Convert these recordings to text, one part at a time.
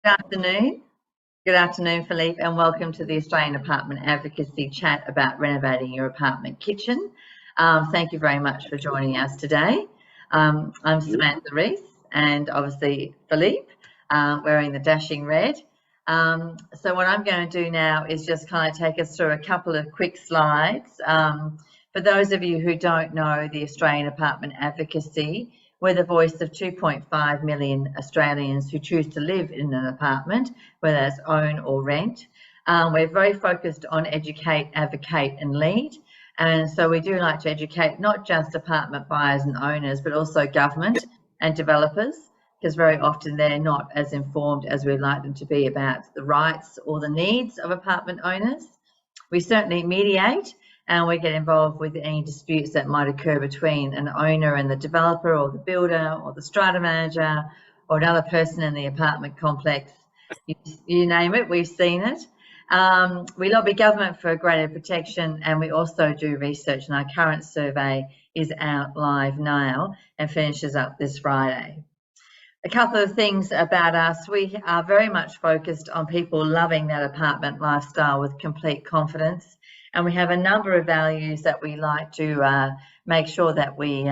Good afternoon. Good afternoon, Philippe, and welcome to the Australian Apartment Advocacy chat about renovating your apartment kitchen. Thank you very much for joining us today. I'm Samantha Reese, and obviously Philippe, wearing the dashing red. So what I'm going to do now is just kind of take us through a couple of quick slides. For those of you who don't know the Australian Apartment Advocacy, we're the voice of 2.5 million Australians who choose to live in an apartment, whether that's own or rent. We're very focused on educate, advocate and lead. And so we do like to educate not just apartment buyers and owners, but also government and developers, because very often they're not as informed as we'd like them to be about the rights or the needs of apartment owners. We certainly mediate, and we get involved with any disputes that might occur between an owner and the developer or the builder or the strata manager or another person in the apartment complex. You name it, we've seen it. We lobby government for greater protection, and we also do research, and our current survey is out live now and finishes up this Friday. A couple of things about us. We are very much focused on people loving that apartment lifestyle with complete confidence. And we have a number of values that we like to make sure that we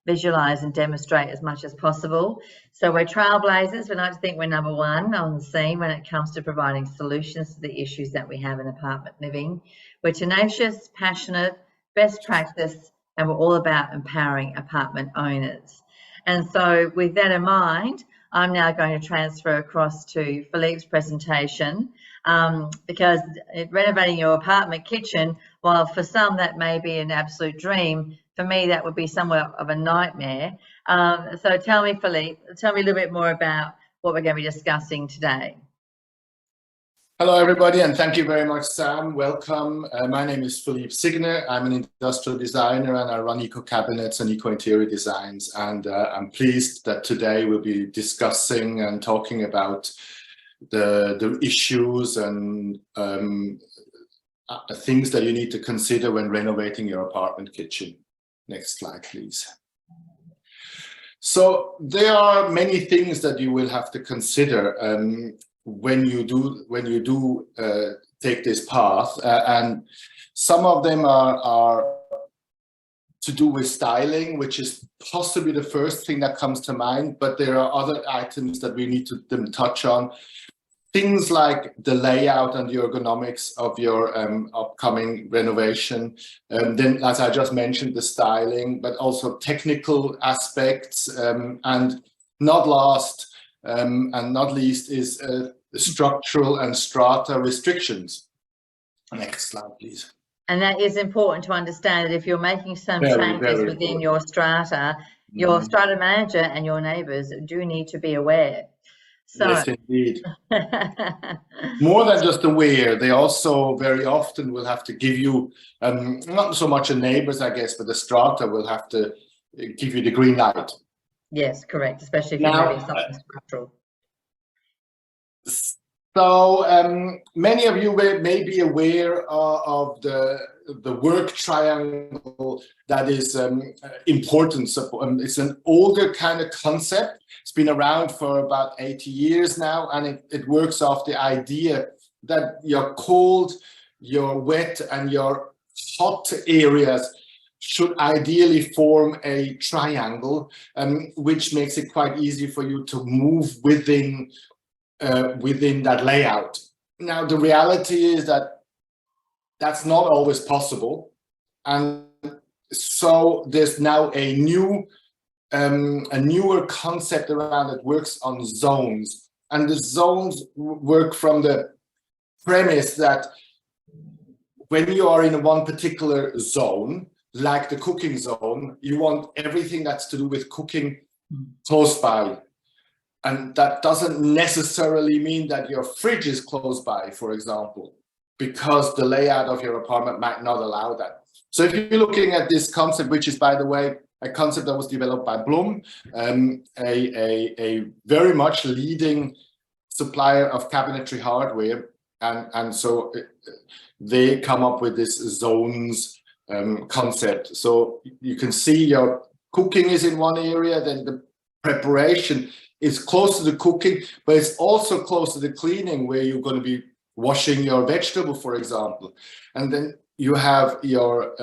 visualise and demonstrate as much as possible. So we're trailblazers. We like to think we're number one on the scene when it comes to providing solutions to the issues that we have in apartment living. We're tenacious, passionate, best practice, and we're all about empowering apartment owners. And so with that in mind, I'm now going to transfer across to Philippe's presentation, because renovating your apartment kitchen, while for some that may be an absolute dream, for me that would be somewhat of a nightmare. So tell me, Philippe, tell me a little bit more about what we're going to be discussing today. Hello everybody, and thank you very much, Sam. Welcome. My name is Philippe Signer. I'm an industrial designer and I run eco cabinets and eco interior designs, and I'm pleased that today we'll be discussing and talking about the issues and things that you need to consider when renovating your apartment kitchen. Next slide, please. So there are many things that you will have to consider when you do take this path, and some of them are to do with styling, which is possibly the first thing that comes to mind, but there are other items that we need to touch on. Things like the layout and the ergonomics of your upcoming renovation. Then, as I just mentioned, the styling, but also technical aspects, and not last and not least is the structural and strata restrictions. Next slide, please. And that is important to understand, that if you're making some changes within your strata manager and your neighbours do need to be aware. So, yes, indeed. More than just aware, they also very often will have to give you, not so much the neighbours, I guess, but the strata will have to give you the green light. Yes, correct, especially if you're moving something structural. So many of you may be aware of the work triangle that is important. So, it's an older kind of concept. It's been around for about 80 years now, and it works off the idea that your cold, your wet, and your hot areas should ideally form a triangle, which makes it quite easy for you to move within that layout. Now, the reality is that that's not always possible, and so there's now a newer concept around that works on zones, and the zones work from the premise that when you are in one particular zone, like the cooking zone, you want everything that's to do with cooking close by. And that doesn't necessarily mean that your fridge is close by, for example, because the layout of your apartment might not allow that. So if you're looking at this concept, which is, by the way, a concept that was developed by Blum, a very much leading supplier of cabinetry hardware, and so they come up with this zones concept. So you can see your cooking is in one area, then the preparation it's close to the cooking, but it's also close to the cleaning, where you're going to be washing your vegetable, for example. And then you have your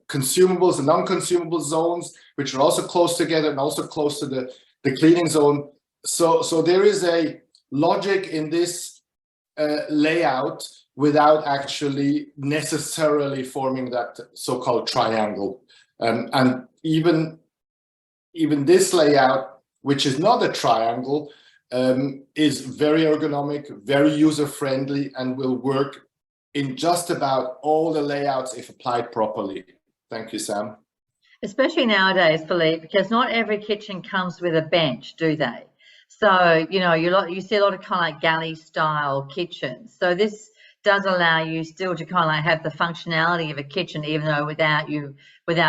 consumables and non-consumable zones, which are also close together and also close to the cleaning zone. So there is a logic in this layout without actually necessarily forming that so-called triangle. And even this layout, which is not a triangle, is very ergonomic, very user-friendly, and will work in just about all the layouts if applied properly. Thank you, Sam. Especially nowadays, Philippe, because not every kitchen comes with a bench, do they? So, you know, you see a lot of kind of like galley style kitchens. So this does allow you still to kind of like have the functionality of a kitchen, even though without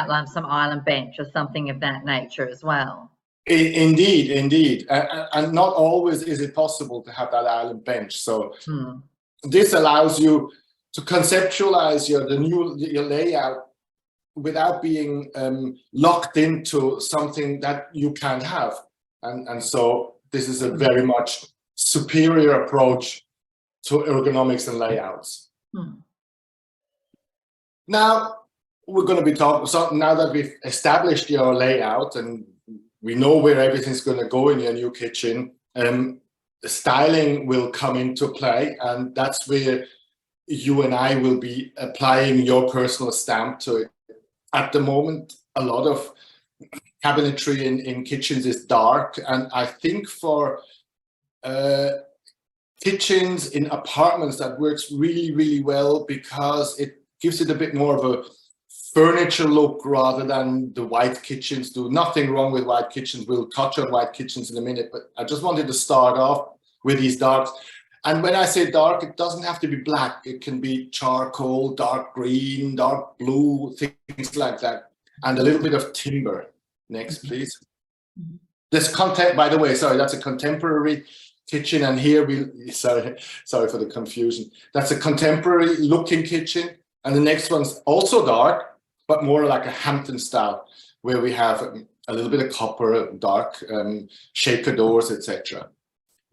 like some island bench or something of that nature as well. Indeed. And not always is it possible to have that island bench. So this allows you to conceptualize your layout without being locked into something that you can't have. And so this is a very much superior approach to ergonomics and layouts. Now we're going to be talking, so now that we've established your layout and we know where everything's going to go in your new kitchen, styling will come into play, and that's where you and I will be applying your personal stamp to it. At the moment, a lot of cabinetry in kitchens is dark, and I think for kitchens in apartments that works really well, because it gives it a bit more of a furniture look rather than the white kitchens do. Nothing wrong with white kitchens. We'll touch on white kitchens in a minute, but I just wanted to start off with these darks. And when I say dark, it doesn't have to be black. It can be charcoal, dark green, dark blue, things like that. And a little bit of timber. Next, please. This content, by the way, sorry, that's a contemporary kitchen. And here sorry for the confusion. That's a contemporary looking kitchen. And the next one's also dark, but more like a Hampton style, where we have a little bit of copper, dark shaker doors, etc.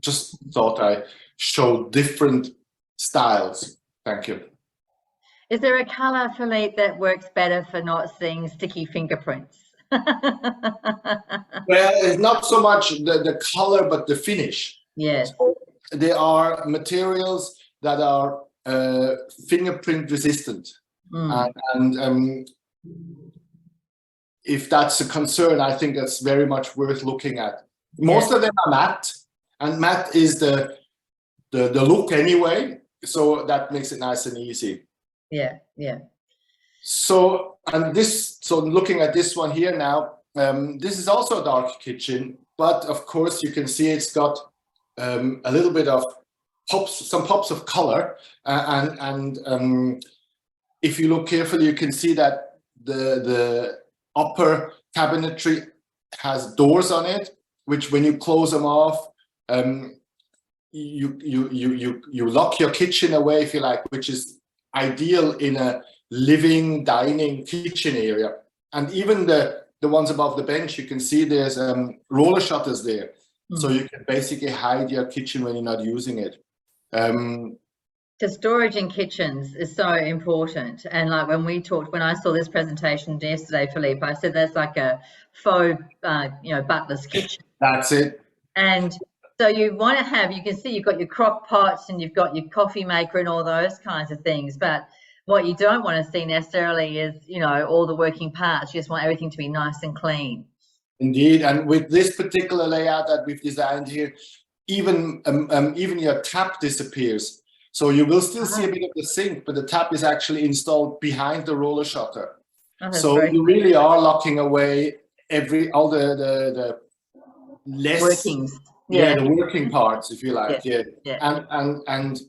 Just thought I show different styles. Thank you. Is there a color, Philippe, that works better for not seeing sticky fingerprints? Well, it's not so much the color, but the finish. Yes. So there are materials that are fingerprint resistant. And if that's a concern, I think that's very much worth looking at. Most of them are matte, and matte is the look anyway, so that makes it nice and easy. Yeah. So looking at this one here now, this is also a dark kitchen, but of course you can see it's got a little bit of some pops of color, and if you look carefully, you can see that the upper cabinetry has doors on it, which when you close them off, you lock your kitchen away, if you like, which is ideal in a living, dining kitchen area. And even the ones above the bench, you can see there's roller shutters there. So you can basically hide your kitchen when you're not using it. The storage in kitchens is so important. And like when I saw this presentation yesterday, Philippe, I said that's like a faux, butler's kitchen. That's it. And so you want to have, you can see you've got your crock pots and you've got your coffee maker and all those kinds of things. But what you don't want to see necessarily is, all the working parts. You just want everything to be nice and clean. Indeed. And with this particular layout that we've designed here, even your tap disappears. So you will still see a bit of the sink, but the tap is actually installed behind the roller shutter. So you really are locking away all the less workings. The working parts, if you like. And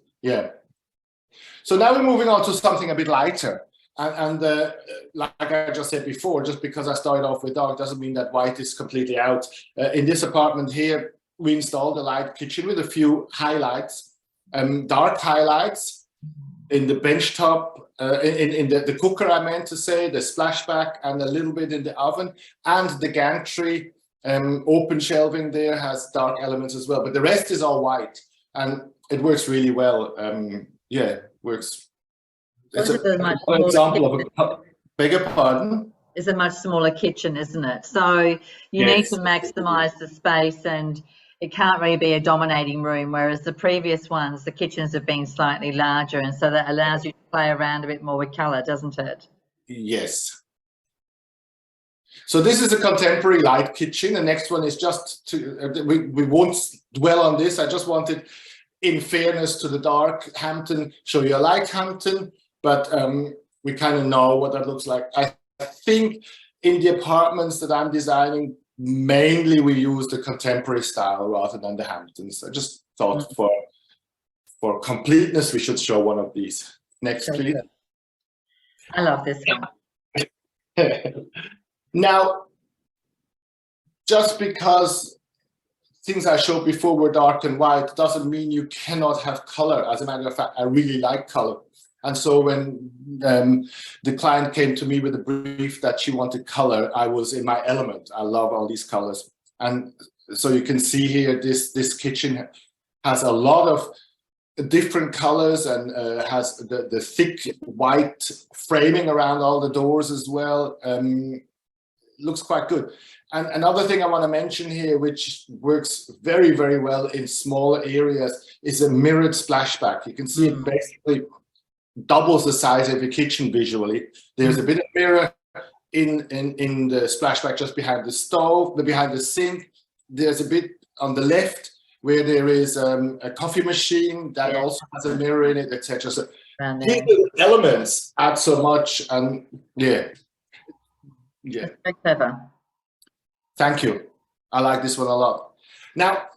so now we're moving on to something a bit lighter. And like I just said before, just because I started off with dark doesn't mean that white is completely out. In this apartment here, we installed a light kitchen with a few highlights. Dark highlights in the bench top, in the cooker, I meant to say, the splashback, and a little bit in the oven, and the gantry Open shelving there has dark elements as well, but the rest is all white, and it works really well. Yeah, works. It's an example of a bigger pardon. It's a much smaller kitchen, isn't it? So you need to maximize the space, and it can't really be a dominating room, whereas the previous ones, the kitchens have been slightly larger, and so that allows you to play around a bit more with color, doesn't it? Yes. So this is a contemporary light kitchen. The next one is just to, we won't dwell on this. I just wanted, in fairness to the dark Hampton, show you a light Hampton, but we kind of know what that looks like. I think in the apartments that I'm designing, mainly we use the contemporary style rather than the Hamptons. I just thought for completeness, we should show one of these. Next, please. I love this one. Now, just because things I showed before were dark and white doesn't mean you cannot have color. As a matter of fact, I really like color. And so when the client came to me with a brief that she wanted color, I was in my element. I love all these colors. And so you can see here, this kitchen has a lot of different colors and has the thick white framing around all the doors as well. Looks quite good. And another thing I want to mention here, which works very, very well in smaller areas, is a mirrored splashback. You can see it basically doubles the size of your kitchen visually. There's a bit of mirror in the splashback just behind the stove, behind the sink. There's a bit on the left where there is a coffee machine that also has a mirror in it, etc. So these little elements add so much, and yeah. That's very clever. Thank you. I like this one a lot. Now,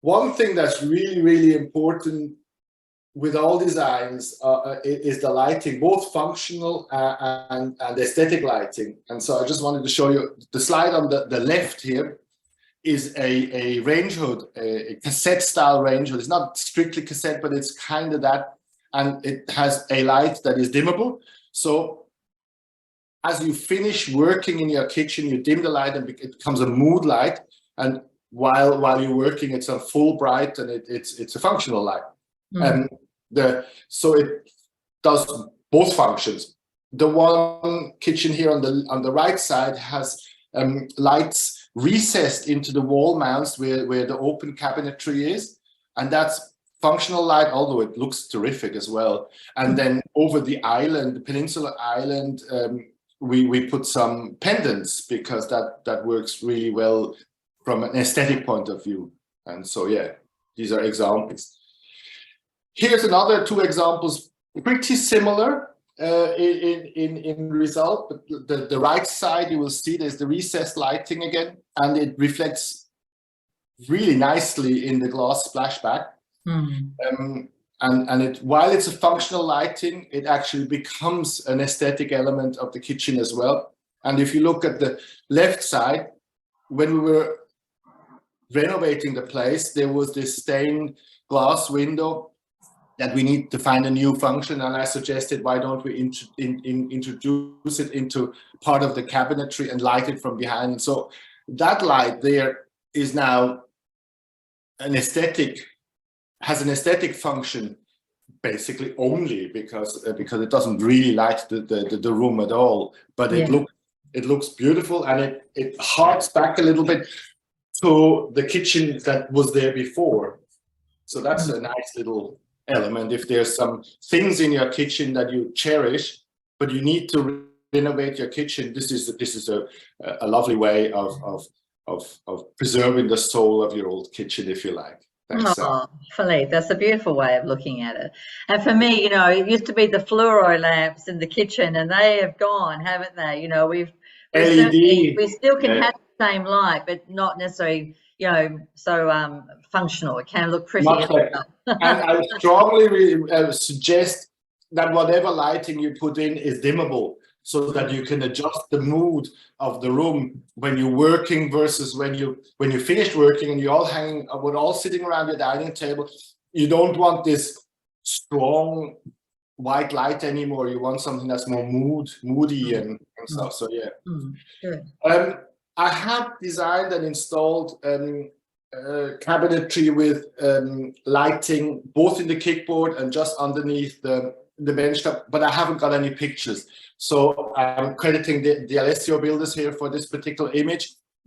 one thing that's really, really important with all designs is the lighting, both functional and aesthetic lighting. And so I just wanted to show you the slide on the left here is a range hood, a cassette style range hood. It's not strictly cassette, but it's kind of that. And it has a light that is dimmable. So as you finish working in your kitchen, you dim the light and it becomes a mood light. And while you're working, it's on full bright, and it's a functional light. So it does both functions. The one kitchen here on the right side has lights recessed into the wall mounts where the open cabinetry is, and that's functional light, although it looks terrific as well. And then over the island, the peninsula island, we put some pendants because that works really well from an aesthetic point of view. And so yeah, these are examples. Here's another two examples, pretty similar in result, but the right side you will see there's the recessed lighting again, and it reflects really nicely in the glass splashback. And while it's a functional lighting, it actually becomes an aesthetic element of the kitchen as well. And if you look at the left side, when we were renovating the place, there was this stained glass window that we need to find a new function. And I suggested, why don't we introduce it into part of the cabinetry and light it from behind? And so that light there is now has an aesthetic function basically only because it doesn't really light the room at all, but it looks beautiful, and it harks back a little bit to the kitchen that was there before. So that's a nice little element. If there's some things in your kitchen that you cherish, but you need to renovate your kitchen, this is a lovely way of preserving the soul of your old kitchen, if you like. Oh, Philippe, that's a beautiful way of looking at it. And for me, it used to be the fluoro lamps in the kitchen, and they have gone, haven't they? We still can have the same light, but not necessarily, so functional. It can look pretty. And I strongly suggest that whatever lighting you put in is dimmable, so that you can adjust the mood of the room when you're working versus when you finished working and we're all sitting around your dining table. You don't want this strong white light anymore. You want something that's more moody and stuff. So yeah. Good. I have designed and installed cabinetry with lighting both in the kickboard and just underneath the bench top, but I haven't got any pictures. So I'm crediting the Alessio builders here for this particular image,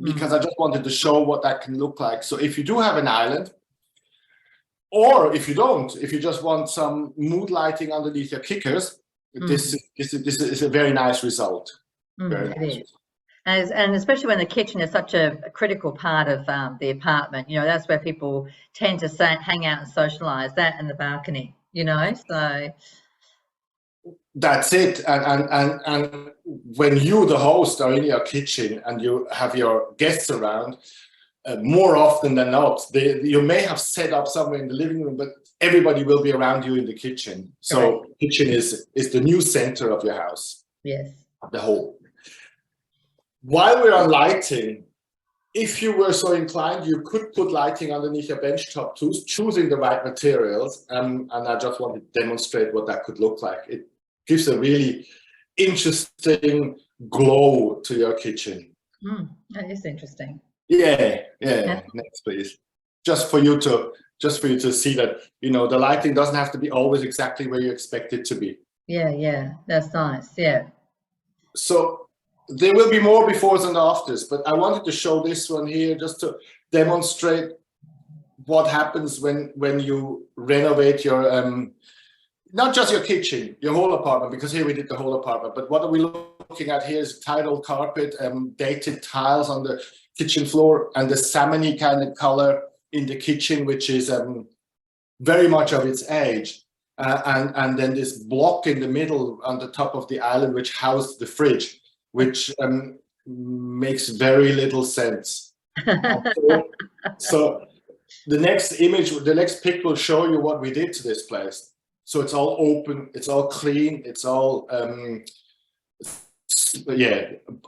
because I just wanted to show what that can look like. So if you do have an island, or if you don't, if you just want some mood lighting underneath your kickers, this is a very nice result. Very nice result. And especially when the kitchen is such a critical part of the apartment, you know, that's where people tend to hang out and socialize, that and the balcony, you know, so. That's it. And when you, the host, are in your kitchen and you have your guests around, more often than not, you may have set up somewhere in the living room, but everybody will be around you in the kitchen. So Correct. Kitchen is the new center of your house. Yes. The whole. While we're on lighting, if you were so inclined, you could put lighting underneath your benchtop too, choosing the right materials. And I just want to demonstrate what that could look like. It gives a really interesting glow to your kitchen. That is interesting. Yeah. Next, please. Just for you to see that, you know, the lighting doesn't have to be always exactly where you expect it to be. Yeah, that's nice. Yeah. So there will be more befores and afters, but I wanted to show this one here just to demonstrate what happens when you renovate your not just your kitchen, your whole apartment, because here we did the whole apartment, but what are we looking at here is tile carpet, dated tiles on the kitchen floor, and the salmony kind of color in the kitchen, which is very much of its age. And then this block in the middle on the top of the island, which housed the fridge, which makes very little sense. So the next image, the next pic will show you what we did to this place. So it's all open, it's all clean, it's all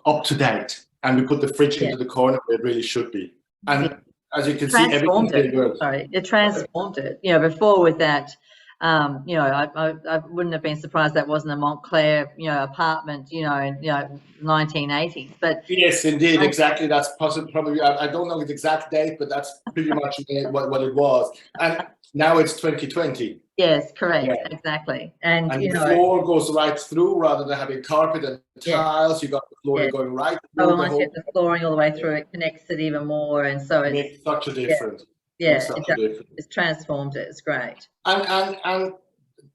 up to date. And we put the fridge into the corner where it really should be. And as you can see, everything it transformed it. You know, before with that, you know, I wouldn't have been surprised that wasn't a Montclair, you know, apartment, you know, in 1980s. But yes, indeed, exactly. That's probably. I don't know the exact date, but that's pretty much what it was. And now it's 2020. Yes, correct, exactly. And you the know, floor goes right through rather than having carpet and tiles. You got the floor going right through. Once you get the flooring all the way through, it connects it even more, and so it makes such a difference. It's transformed it. It's great. And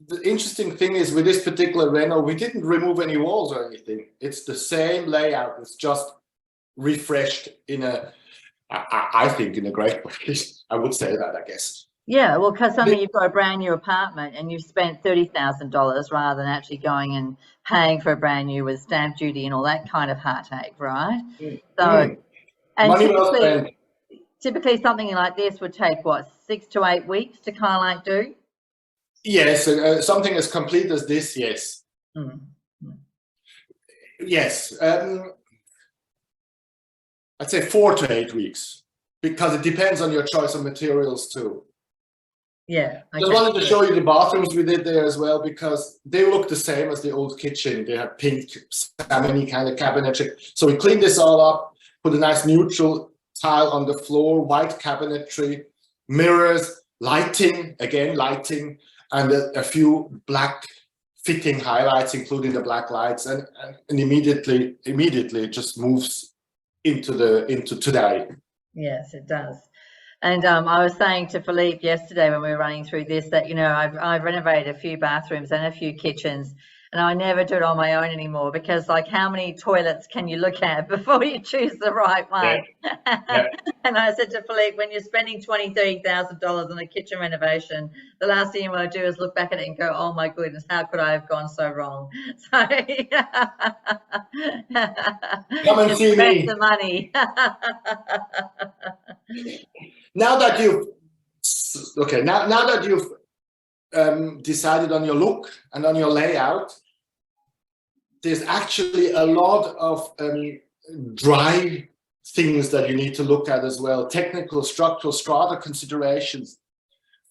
the interesting thing is with this particular reno, we didn't remove any walls or anything. It's the same layout. It's just refreshed in a, I think, in a great way. I would say that, I guess. Yeah, well, because suddenly you've got a brand new apartment and you've spent $30,000 rather than actually going and paying for a brand new with stamp duty and all that kind of heartache, right? So, and money well spent. Typically something like this would take what, 6 to 8 weeks to kind of like do? Yes, something as complete as this, yes. Yes, I'd say 4 to 8 weeks, because it depends on your choice of materials too. Yeah. I just wanted to show you the bathrooms we did there as well, because they look the same as the old kitchen. They have pink, salmony kind of cabinetry. So we cleaned this all up, put a nice neutral tile on the floor, white cabinetry, mirrors, lighting, and a few black fitting highlights, including the black lights, and immediately it just moves into today. Yes, it does. And I was saying to Philippe yesterday when we were running through this that, you know, I've renovated a few bathrooms and a few kitchens, and I never do it on my own anymore, because like, how many toilets can you look at before you choose the right one? Yeah. And I said to Philippe, when you're spending $20,000, $30,000 on a kitchen renovation, the last thing you want to do is look back at it and go, oh my goodness, how could I have gone so wrong? So come and see me. The money. Now that you've decided on your look and on your layout, there's actually a lot of dry things that you need to look at as well. Technical, structural, strata considerations.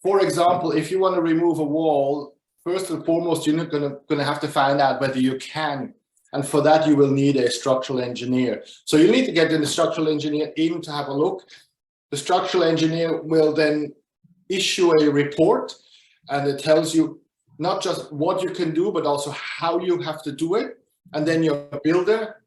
For example, if you want to remove a wall, first and foremost, you're not going to have to find out whether you can And for that, you will need a structural engineer. So you need to get the structural engineer in to have a look. The structural engineer will then issue a report, and it tells you not just what you can do, but also how you have to do it. And then your builder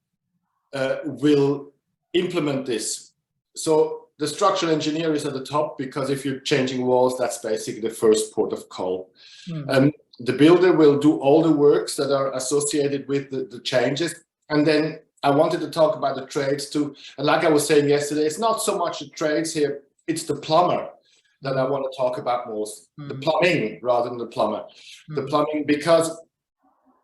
will implement this. So the structural engineer is at the top, because if you're changing walls, that's basically the first port of call. The builder will do all the works that are associated with the changes. And then I wanted to talk about the trades too. And like I was saying yesterday, it's not so much the trades here, it's the plumber that I want to talk about most. The plumbing rather than the plumber. The plumbing, because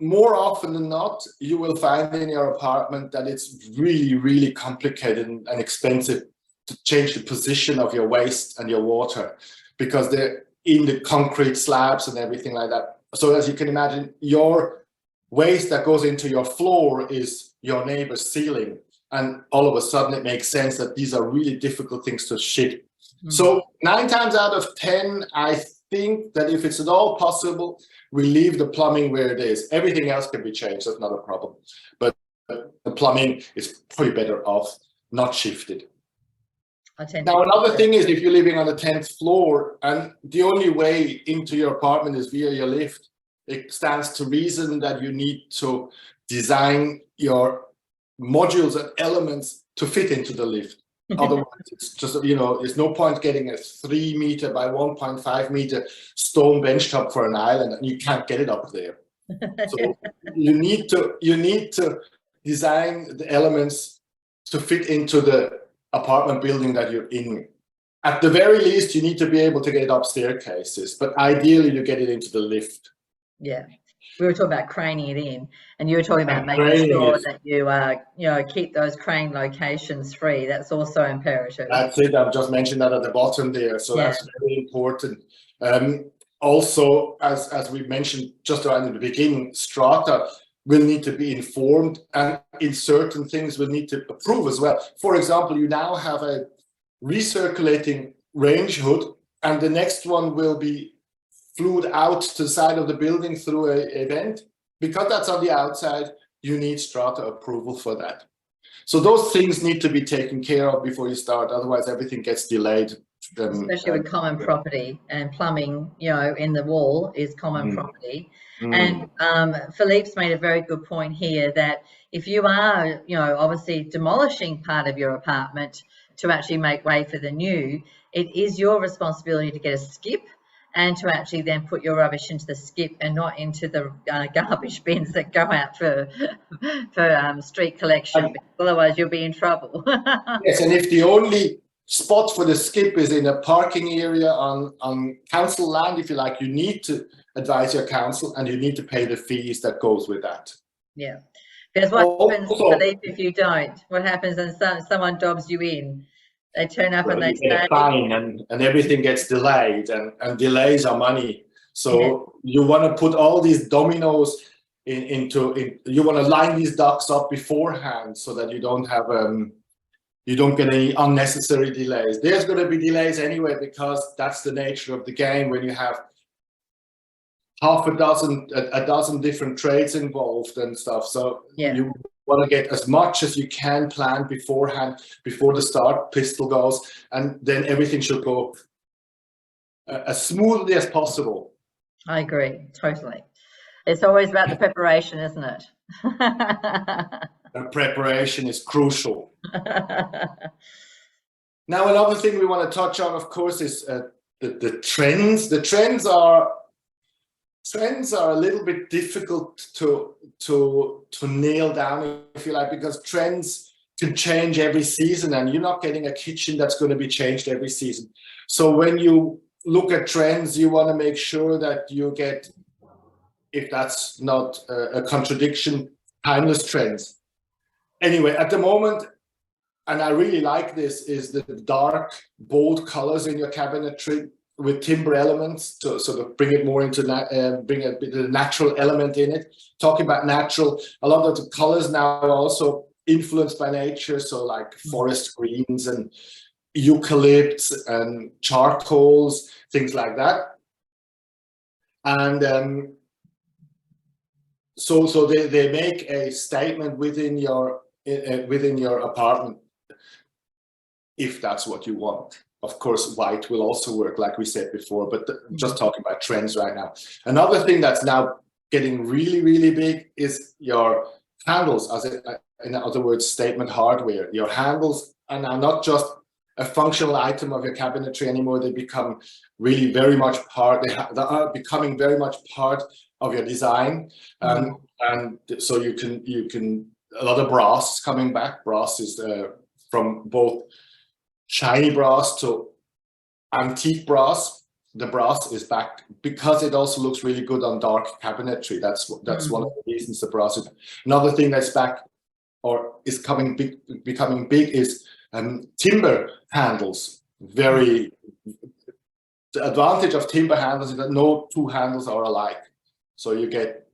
more often than not, you will find in your apartment that it's really, really complicated and expensive to change the position of your waste and your water, because they're in the concrete slabs and everything like that. So as you can imagine, your waste that goes into your floor is your neighbor's ceiling. And all of a sudden it makes sense that these are really difficult things to ship. So 9 times out of 10, I think that if it's at all possible, we leave the plumbing where it is. Everything else can be changed, that's not a problem. But the plumbing is probably better off not shifted. Now, another thing is, if you're living on the 10th floor and the only way into your apartment is via your lift, it stands to reason that you need to design your modules and elements to fit into the lift. Otherwise, it's just, you know, there's no point getting a 3 meter by 1.5 meter stone bench top for an island, and you can't get it up there. So you need to design the elements to fit into the apartment building that you're in. At the very least, you need to be able to get it up staircases, but ideally you get it into the lift. Yeah, we were talking about craning it in, and you were talking about making sure that you keep those crane locations free. That's also imperative. That's it. I've just mentioned that at the bottom there, so that's very important. Also, as we mentioned just around in the beginning, strata will need to be informed, and in certain things will need to approve as well. For example, you now have a recirculating range hood, and the next one will be flued out to the side of the building through a vent. Because that's on the outside, you need strata approval for that. So those things need to be taken care of before you start, otherwise everything gets delayed. Especially with common property, and plumbing, in the wall is common property. And Philippe's made a very good point here that if you are, obviously demolishing part of your apartment to actually make way for the new, it is your responsibility to get a skip and to actually then put your rubbish into the skip and not into the garbage bins that go out for street collection. Otherwise, you'll be in trouble. Yes, and if the only spot for the skip is in a parking area on council land, if you like, you need to advise your council and you need to pay the fees that goes with that. Yeah, because what happens, Philippe, if you don't? What happens when someone dobs you in? They turn up and they say fine, and everything gets delayed, and delays are money. So you want to put all these dominoes into you want to line these ducks up beforehand so that you don't have you don't get any unnecessary delays. There's going to be delays anyway, because that's the nature of the game when you have a dozen different trades involved and stuff. So you want to get as much as you can planned beforehand, before the start pistol goes, and then everything should go as smoothly as possible. I agree, totally. It's always about the preparation, isn't it? The preparation is crucial. Now, another thing we want to touch on, of course, is the trends. The trends are a little bit difficult to nail down, if you like, because trends can change every season, and you're not getting a kitchen that's going to be changed every season. So when you look at trends, you want to make sure that you get, if that's not a contradiction, timeless trends. Anyway, at the moment, and I really like this, is the dark, bold colors in your cabinetry with timber elements to sort of bring it more into bring a bit of the natural element in it. Talking about natural, a lot of the colors now are also influenced by nature, so like forest greens and eucalypts and charcoals, things like that. And so they make a statement within your apartment, if that's what you want. Of course, white will also work, like we said before, but just talking about trends right now. Another thing that's now getting really, really big is your handles, in other words, statement hardware. Your handles are now not just a functional item of your cabinetry anymore. They become really very much part, they are becoming very much part of your design. And so you can, a lot of brass is coming back. Brass is from both shiny brass to antique brass. The brass is back because it also looks really good on dark cabinetry. That's one of the reasons the brass is. Another thing that's back or is becoming big is timber handles. The advantage of timber handles is that no two handles are alike, so you get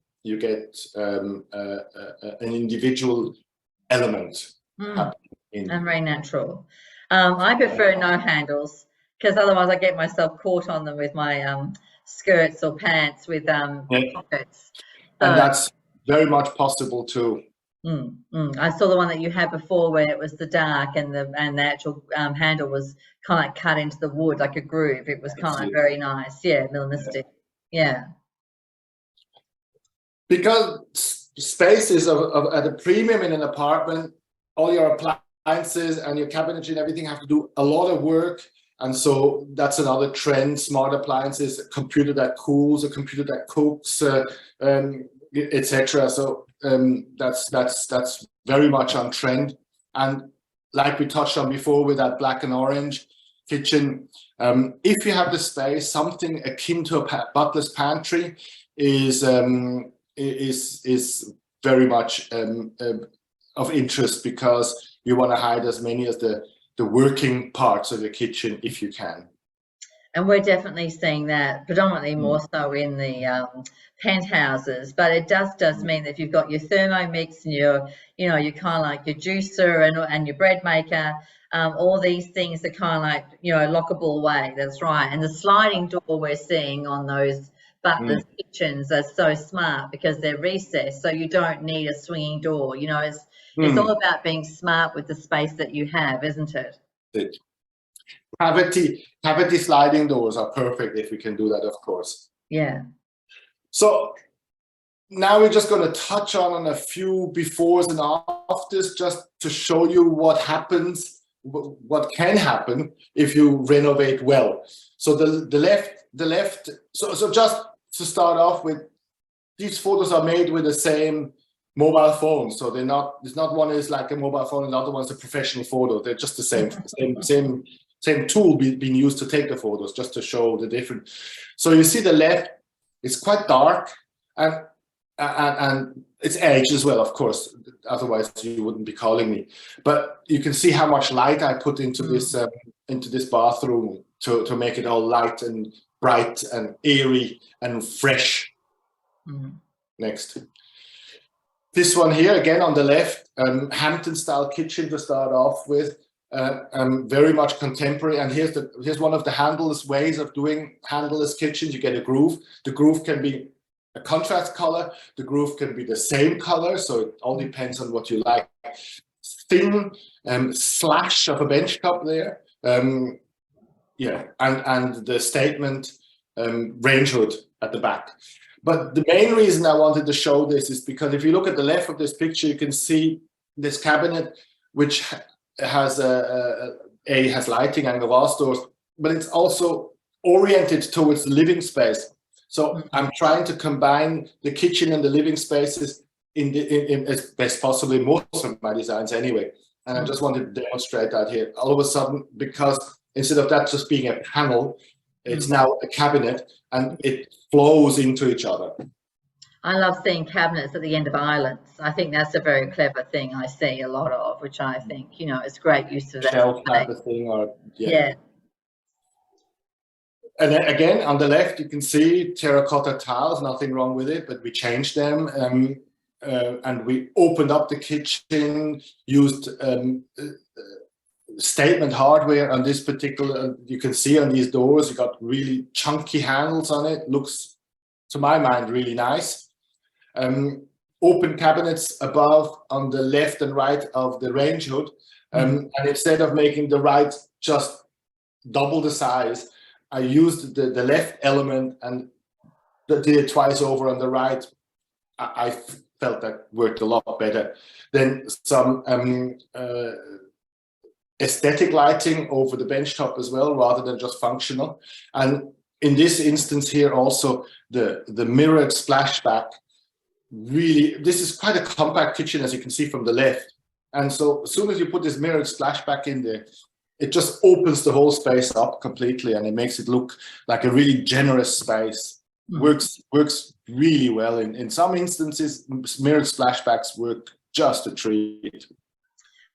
an individual element and very natural. I prefer no handles, because otherwise I get myself caught on them with my skirts or pants with pockets. And that's very much possible too. I saw the one that you had before where it was the dark and the actual handle was kind of like cut into the wood like a groove. It was kind of very nice. Yeah, minimalistic. Yeah. Because space is at a premium in an apartment, all your appliances and your cabinetry and everything have to do a lot of work. And so that's another trend: smart appliances, a computer that cools, a computer that cooks, etc. So that's very much on trend. And like we touched on before with that black and orange kitchen, if you have the space, something akin to a butler's pantry is very much of interest, because you want to hide as many as the working parts of the kitchen if you can. And we're definitely seeing that predominantly more so in the penthouses, but it does mean that if you've got your Thermomix and your kind of like your juicer and your bread maker, all these things are kind of like, lockable away. That's right. And the sliding door we're seeing on those butlers' kitchens are so smart because they're recessed, so you don't need a swinging door. It's all about being smart with the space that you have, isn't it? Cavity sliding doors are perfect if we can do that, of course. Yeah. So now we're just going to touch on a few befores and afters, just to show you what happens, what can happen if you renovate well. So the left. So just to start off with, these photos are made with the same mobile phone. So they're not. There's not one is like a mobile phone and the other one's a professional photo. They're just the same tool being used to take the photos, just to show the difference. So you see the left, it's quite dark and it's edged as well, of course. Otherwise you wouldn't be calling me. But you can see how much light I put into this bathroom to make it all light and bright and airy and fresh. Next. This one here, again on the left, Hampton-style kitchen to start off with, very much contemporary. And here's one of the handleless ways of doing handleless kitchens. You get a groove. The groove can be a contrast color. The groove can be the same color. So it all depends on what you like. Thin slash of a bench top there. Yeah, and the statement range hood at the back. But the main reason I wanted to show this is because if you look at the left of this picture, you can see this cabinet, which has has lighting and glass doors, but it's also oriented towards the living space. So I'm trying to combine the kitchen and the living spaces in as best possible in most of my designs anyway. And I just wanted to demonstrate that here. All of a sudden, because instead of that just being a panel, it's now a cabinet, and it flows into each other. I love seeing cabinets at the end of islands. I think that's a very clever thing I see a lot of, which I think, it's great use of that. Shelf type of thing, or yeah. And then again, on the left, you can see terracotta tiles, nothing wrong with it, but we changed them. And we opened up the kitchen, used statement hardware on this particular, you can see on these doors, you got really chunky handles on it. Looks, to my mind, really nice. open cabinets above on the left and right of the range hood. And instead of making the right just double the size, I used the left element and did it twice over on the right. I felt that worked a lot better. Then some aesthetic lighting over the benchtop as well, rather than just functional. And in this instance here also, the mirrored splashback, really, this is quite a compact kitchen, as you can see from the left. And so as soon as you put this mirrored splashback in there, it just opens the whole space up completely, and it makes it look like a really generous space. Works really well. In some instances, mirrored splashbacks work just a treat.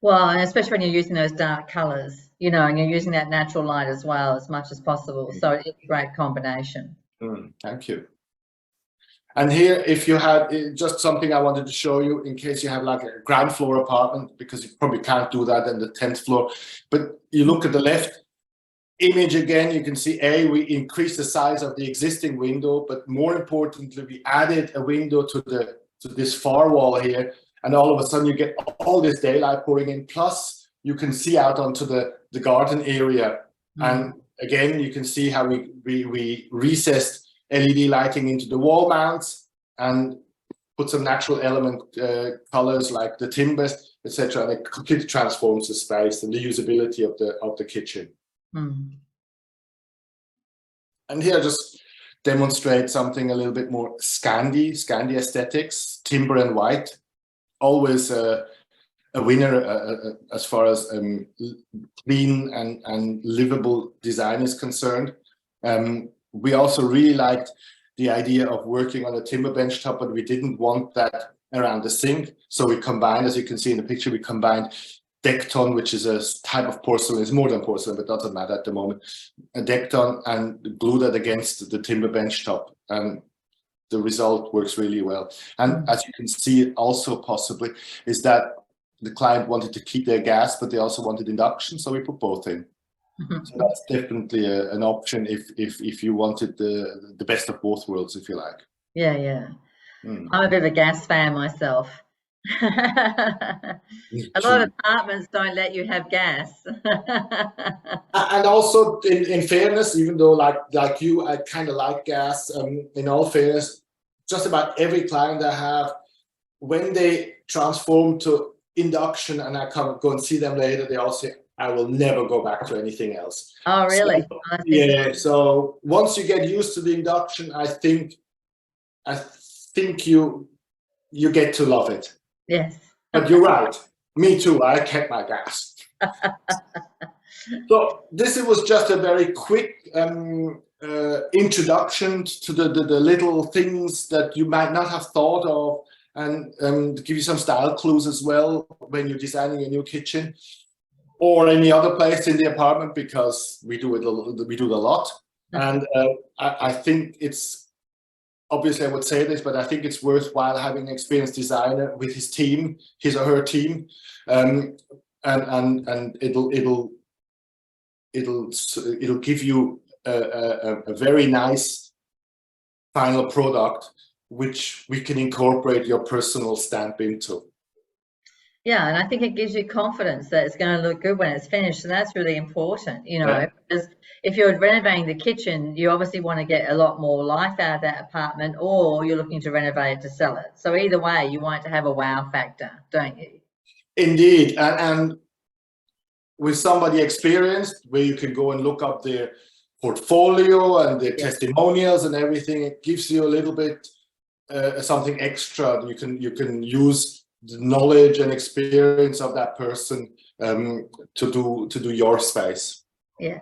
Well, and especially when you're using those dark colours, you know, and you're using that natural light as well as much as possible. So it's a great combination. Thank you. And here, if you had just something I wanted to show you in case you have like a ground floor apartment, because you probably can't do that in the 10th floor, but you look at the left image again, you can see we increased the size of the existing window, but more importantly, we added a window to this far wall here, and all of a sudden you get all this daylight pouring in, plus you can see out onto the garden area. And again, you can see how we recessed LED lighting into the wall mounts and put some natural element colors like the timbers, etc. And it completely transforms the space and the usability of the kitchen. And here just demonstrate something a little bit more Scandi aesthetics, timber and white, always a winner as far as clean and livable design is concerned. We also really liked the idea of working on a timber benchtop, but we didn't want that around the sink. So we combined, as you can see in the picture, we combined Dekton, which is a type of porcelain. It's more than porcelain, but doesn't matter at the moment. A Dekton, and glue that against the timber benchtop. And the result works really well. And as you can see also possibly is that the client wanted to keep their gas, but they also wanted induction. So we put both in. So that's definitely an option if you wanted the best of both worlds, if you like. Yeah. I'm a bit of a gas fan myself. A lot of apartments don't let you have gas. And also, in fairness, even though like you, I kind of like gas. In all fairness, just about every client I have, when they transform to induction, and I go and see them later, they all say, I will never go back to anything else. Oh, really? So, yeah. So once you get used to the induction, I think you get to love it. Yes. But you're right. Me too. I kept my gas. So this was just a very quick introduction to the little things that you might not have thought of, and to give you some style clues as well when you're designing a new kitchen or any other place in the apartment, because we do it a lot. And I think it's, obviously I would say this, but I think it's worthwhile having an experienced designer with his team, his or her team, and it'll give you a very nice final product, which we can incorporate your personal stamp into. Yeah, and I think it gives you confidence that it's going to look good when it's finished, and that's really important, you know, because if you're renovating the kitchen, you obviously want to get a lot more life out of that apartment, or you're looking to renovate it to sell it. So either way, you want it to have a wow factor, don't you? Indeed, and with somebody experienced, where you can go and look up their portfolio and their testimonials and everything, it gives you a little bit something extra. You can use the knowledge and experience of that person to do your space. Yeah,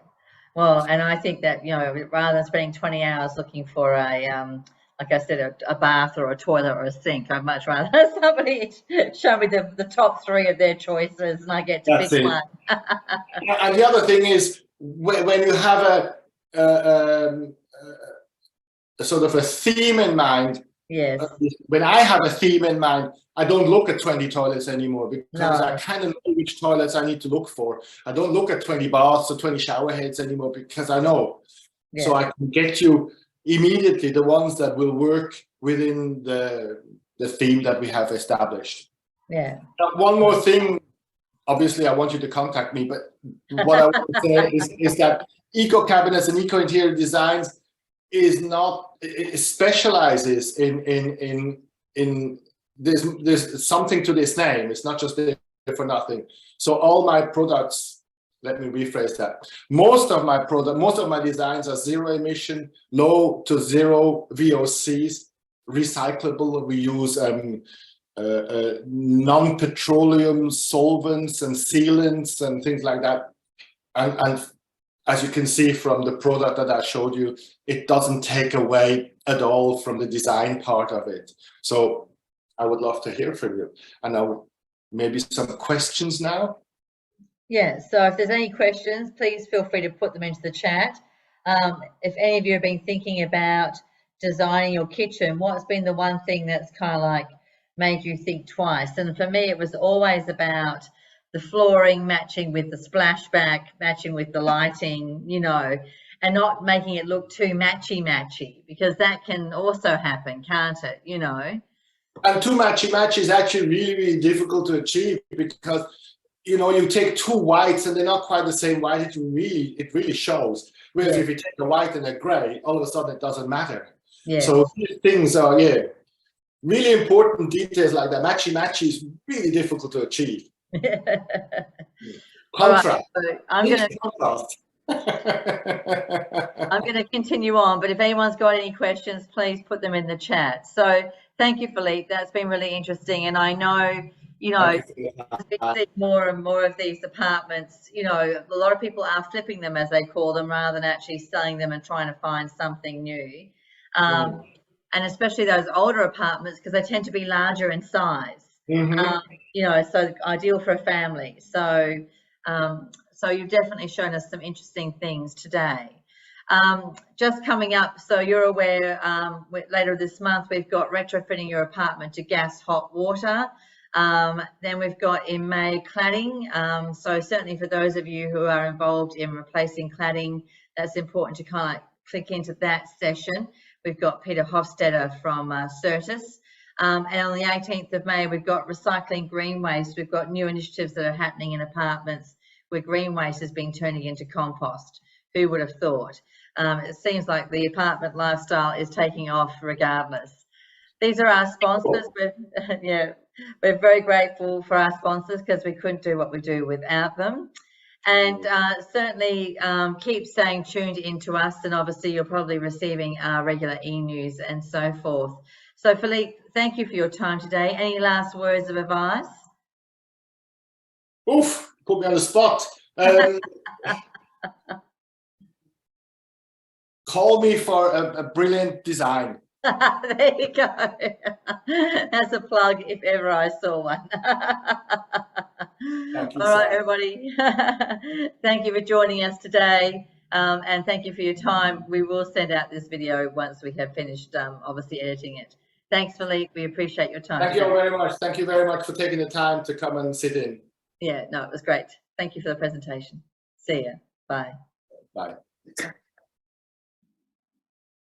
well, and I think that, you know, rather than spending 20 hours looking for a like I said, a bath or a toilet or a sink, I'd much rather have somebody show me the top 3 of their choices and I get to pick one. And the other thing is, when you have a sort of a theme in mind. Yes. When I have a theme in mind, I don't look at 20 toilets anymore, because I kind of know which toilets I need to look for. I don't look at 20 baths or 20 shower heads anymore, because I know. So I can get you immediately the ones that will work within the theme that we have established. Yeah. Now, one more thing, obviously I want you to contact me, but what I want to say is that eco cabinets and eco interior designs is not, it specializes in there's something to this name. It's not just there for nothing. So all my products, let me rephrase that. Most of my designs are zero emission, low to zero VOCs, recyclable. We use non-petroleum solvents and sealants and things like that. And as you can see from the product that I showed you, it doesn't take away at all from the design part of it. So I would love to hear from you. And now maybe some questions now. Yeah, so if there's any questions, please feel free to put them into the chat. If any of you have been thinking about designing your kitchen, what's been the one thing that's kind of like made you think twice? And for me, it was always about the flooring matching with the splashback, matching with the lighting, you know, and not making it look too matchy, because that can also happen, can't it, you know? And too matchy is actually really difficult to achieve, because you know, you take two whites and they're not quite the same white. It really shows. Whereas if you take a white and a gray, all of a sudden it doesn't matter. Yeah. So these things are really important details like that. Matchy is really difficult to achieve. Contrast. Right, so I'm going to continue on, but if anyone's got any questions, please put them in the chat. So thank you, Philippe. That's been really interesting. And I know, you know, as we see more and more of these apartments, you know, a lot of people are flipping them, as they call them, rather than actually selling them and trying to find something new. And especially those older apartments, because they tend to be larger in size, you know, so ideal for a family. So, so you've definitely shown us some interesting things today. Just coming up, so you're aware, later this month, we've got retrofitting your apartment to gas hot water. Then we've got in May cladding. So certainly for those of you who are involved in replacing cladding, that's important to kind of click into that session. We've got Peter Hofstetter from Certis. And on the 18th of May, we've got recycling green waste. We've got new initiatives that are happening in apartments where green waste is being turned into compost. Who would have thought? It seems like the apartment lifestyle is taking off regardless. These are our sponsors. We're very grateful for our sponsors, because we couldn't do what we do without them. And certainly keep staying tuned into us, and obviously you're probably receiving our regular e-news and so forth. So Philippe, thank you for your time today. Any last words of advice? Oof, put me on the spot. Call me for a brilliant design. There you go. That's a plug if ever I saw one. All right, everybody. Thank you for joining us today. And thank you for your time. We will send out this video once we have finished, obviously, editing it. Thanks, Philippe. We appreciate your time. Thank you very much. Thank you very much for taking the time to come and sit in. Yeah, no, it was great. Thank you for the presentation. See ya. Bye. Bye.